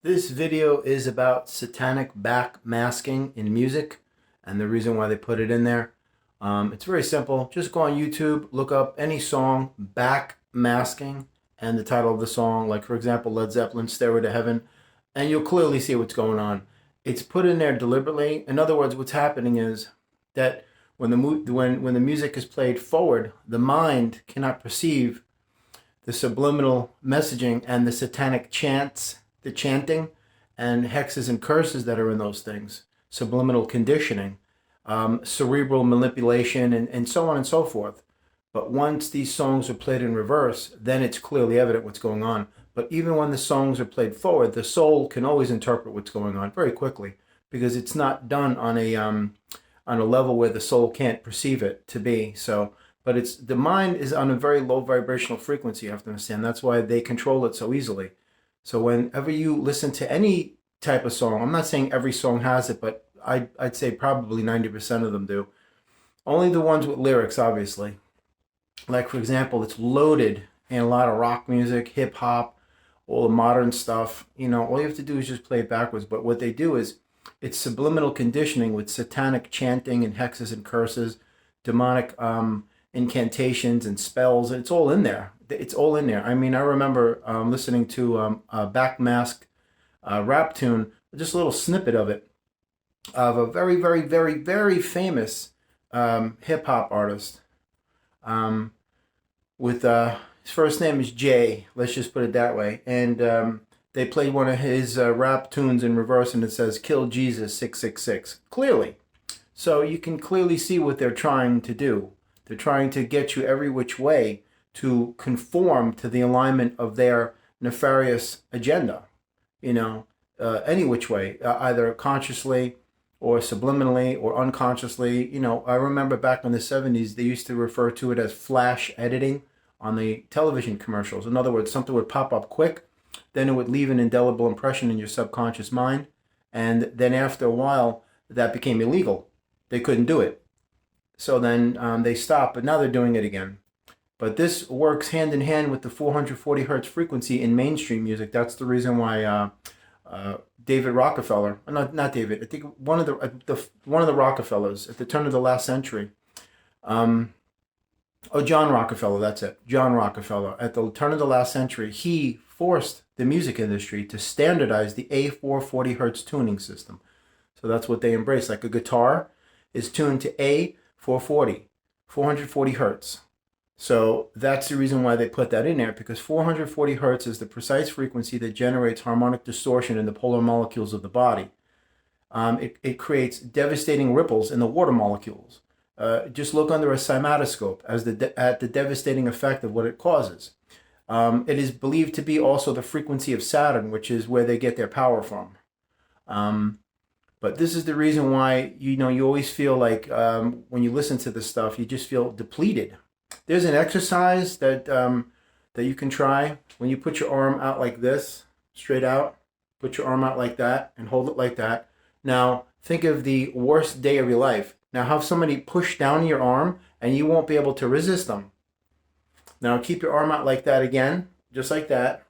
This video is about satanic backmasking in music and the reason why they put it in there. It's very simple. Just go on YouTube, look up any song, backmasking, and the title of the song, like for example, Led Zeppelin, Stairway to Heaven, and you'll clearly see what's going on. It's put in there deliberately. In other words, what's happening is that when the music is played forward, the mind cannot perceive the subliminal messaging and the satanic chants, the chanting, and hexes and curses that are in those things, subliminal conditioning, cerebral manipulation, and so on and so forth. But once these songs are played in reverse, then it's clearly evident what's going on. But even when the songs are played forward, the soul can always interpret what's going on very quickly because it's not done on a level where the soul can't perceive it to be. So, but it's the mind is on a very low vibrational frequency. You have to understand that's why they control it so easily. So whenever you listen to any type of song, I'm not saying every song has it, but I'd say probably 90% of them do. Only the ones with lyrics, obviously. Like for example, it's loaded in a lot of rock music, hip hop, all the modern stuff. You know, all you have to do is just play it backwards. But what they do is it's subliminal conditioning with satanic chanting and hexes and curses, demonic incantations and spells. It's all in there. It's all in there. I mean, I remember listening to a backmask rap tune, just a little snippet of it, of a very, very, very, very famous hip hop artist. With his first name is Jay. Let's just put it that way. And they played one of his rap tunes in reverse, and it says "Kill Jesus 666" clearly. So you can clearly see what they're trying to do. They're trying to get you every which way to conform to the alignment of their nefarious agenda. You know, any which way, either consciously or subliminally or unconsciously. You know, I remember back in the 70s, they used to refer to it as flash editing on the television commercials. In other words, something would pop up quick, then it would leave an indelible impression in your subconscious mind. And then after a while, that became illegal. They couldn't do it. So then they stopped, but now they're doing it again. But this works hand in hand with the 440 hertz frequency in mainstream music. That's the reason why David Rockefeller, not David, I think one of the Rockefellers at the turn of the last century. John Rockefeller, that's it. John Rockefeller, at the turn of the last century, he forced the music industry to standardize the A440 hertz tuning system. So that's what they embrace. Like a guitar is tuned to A440, 440 hertz. So that's the reason why they put that in there, because 440 hertz is the precise frequency that generates harmonic distortion in the polar molecules of the body. It creates devastating ripples in the water molecules. Just look under a cinematoscope at the devastating effect of what it causes. It is believed to be also the frequency of Saturn, which is where they get their power from. But this is the reason why, you know, you always feel like when you listen to this stuff, you just feel depleted. There's an exercise that you can try when you put your arm out like this, straight out. Put your arm out like that and hold it like that. Now, think of the worst day of your life. Now, have somebody push down your arm and you won't be able to resist them. Now, keep your arm out like that again, just like that.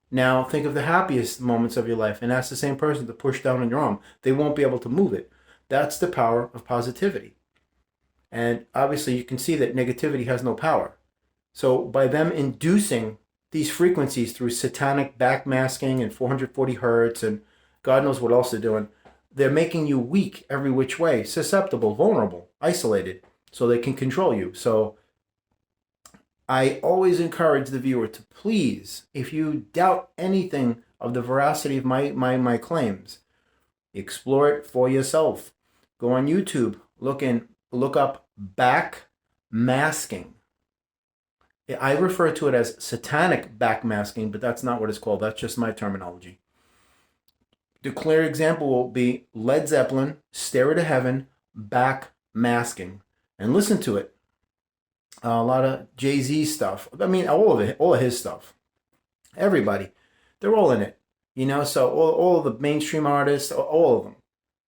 Now, think of the happiest moments of your life and ask the same person to push down on your arm. They won't be able to move it. That's the power of positivity. And obviously, you can see that negativity has no power. So by them inducing these frequencies through satanic backmasking and 440 hertz and God knows what else they're doing, they're making you weak every which way, susceptible, vulnerable, isolated, so they can control you. So I always encourage the viewer to please, if you doubt anything of the veracity of my claims, explore it for yourself. Go on YouTube, look up backmasking. I refer to it as satanic backmasking, but that's not what it's called. That's just my terminology. The clear example will be Led Zeppelin, Stairway to Heaven, backmasking. And listen to it. A lot of Jay-Z stuff. I mean, all of it, all of his stuff. Everybody. They're all in it. You know, so all of the mainstream artists, all of them.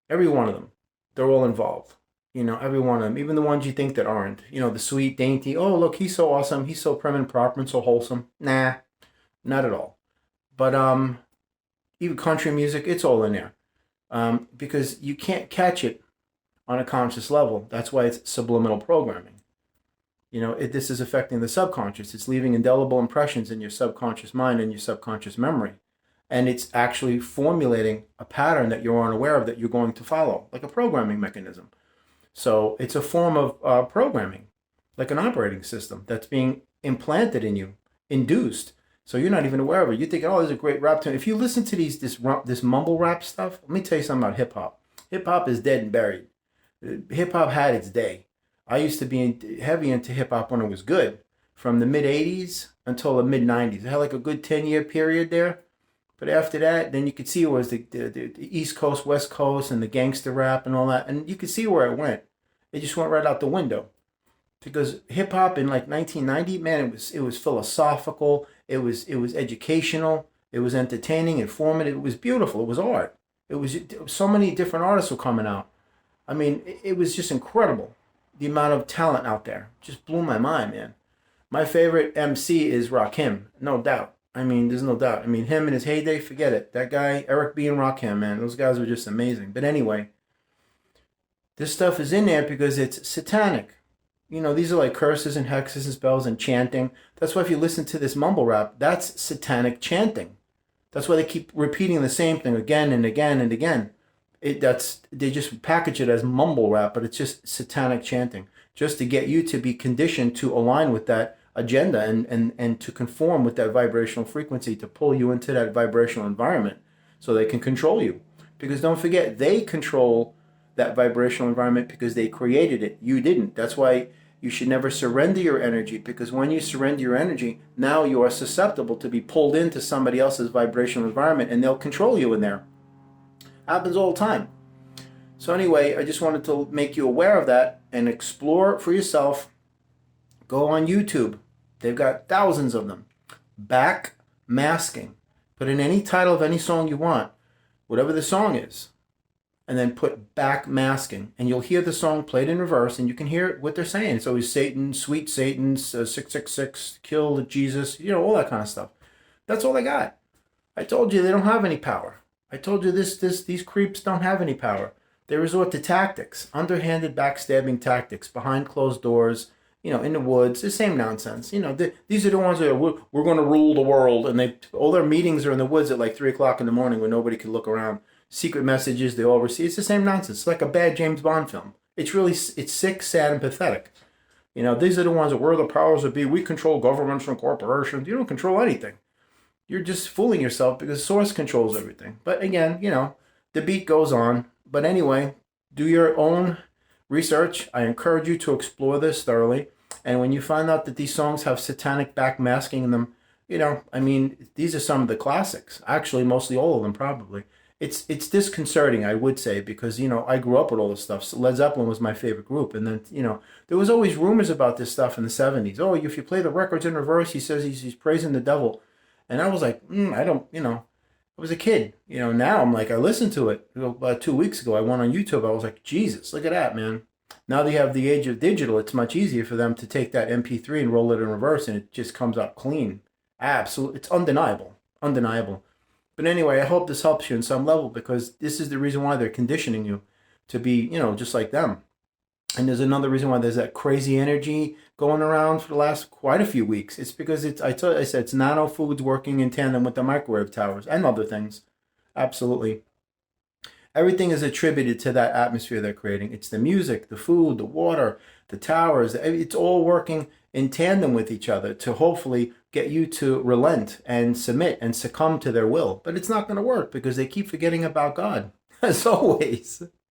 Every one of them. They're all involved. You know, every one of them, even the ones you think that aren't. You know, the sweet, dainty, oh, look, he's so awesome. He's so prim and proper and so wholesome. Nah, not at all. But even country music, it's all in there. Because you can't catch it on a conscious level. That's why it's subliminal programming. This is affecting the subconscious. It's leaving indelible impressions in your subconscious mind and your subconscious memory. And it's actually formulating a pattern that you're unaware of that you're going to follow, like a programming mechanism. So it's a form of programming, like an operating system that's being implanted in you, induced. So you're not even aware of it. You think, oh, this is a great rap tune. If you listen to this mumble rap stuff, let me tell you something about hip hop. Hip hop is dead and buried. Hip hop had its day. I used to be heavy into hip hop when it was good, from the mid 80s until the mid 90s. I had like a good 10-year period there. But after that, then you could see it was the East Coast, West Coast, and the gangster rap and all that. And you could see where it went. It just went right out the window. Because hip hop in like 1990, man, it was philosophical. It was educational. It was entertaining, informative. It was beautiful. It was art. It was so many different artists were coming out. I mean, it was just incredible. The amount of talent out there just blew my mind, man. My favorite MC is Rakim, no doubt. I mean, there's no doubt. I mean, him in his heyday, forget it. That guy, Eric B. and Rakim, man, those guys were just amazing. But anyway, this stuff is in there because it's satanic. These are like curses and hexes and spells and chanting. That's why if you listen to this mumble rap, that's satanic chanting. That's why they keep repeating the same thing again and again and again. They just package it as mumble rap, but it's just satanic chanting, just to get you to be conditioned to align with that agenda and to conform with that vibrational frequency, to pull you into that vibrational environment so they can control you. Because don't forget, they control that vibrational environment because they created it. You didn't. That's why you should never surrender your energy, because when you surrender your energy, now you are susceptible to be pulled into somebody else's vibrational environment and they'll control you in there. Happens all the time. So anyway, I just wanted to make you aware of that and explore for yourself. Go on YouTube. They've got thousands of them. Back masking. Put in any title of any song you want, whatever the song is, and then put back masking, and you'll hear the song played in reverse, and you can hear what they're saying. It's always Satan, sweet Satan, 666, kill Jesus, all that kind of stuff. That's all they got. I told you they don't have any power. I told you these creeps don't have any power. They resort to tactics, underhanded backstabbing tactics, behind closed doors, in the woods, the same nonsense. These are the ones that are, we're going to rule the world, and all their meetings are in the woods at like 3 o'clock in the morning when nobody can look around. Secret messages they all receive. It's the same nonsense. It's like a bad James Bond film. It's sick, sad, and pathetic. These are the ones that we're the powers that be. We control governments and corporations. You don't control anything. You're just fooling yourself because Source controls everything. But again, the beat goes on. But anyway, do your own research. I encourage you to explore this thoroughly. And when you find out that these songs have satanic backmasking in them, these are some of the classics. Actually, mostly all of them, probably. It's disconcerting, I would say, because, I grew up with all this stuff. So Led Zeppelin was my favorite group. And then, there was always rumors about this stuff in the 70s. Oh, if you play the records in reverse, he says he's praising the devil. And I was like, I don't, I was a kid. Now I'm like, I listened to it. About 2 weeks ago, I went on YouTube. I was like, Jesus, look at that, man. Now they have the age of digital. It's much easier for them to take that MP3 and roll it in reverse, and it just comes out clean. Absolutely. It's undeniable. Undeniable. But anyway, I hope this helps you in some level, because this is the reason why they're conditioning you to be, just like them. And there's another reason why there's that crazy energy going around for the last quite a few weeks. It's because I said it's nano foods working in tandem with the microwave towers and other things. Absolutely. Everything is attributed to that atmosphere they're creating. It's the music, the food, the water, the towers. It's all working in tandem with each other to hopefully get you to relent and submit and succumb to their will. But it's not going to work because they keep forgetting about God, as always.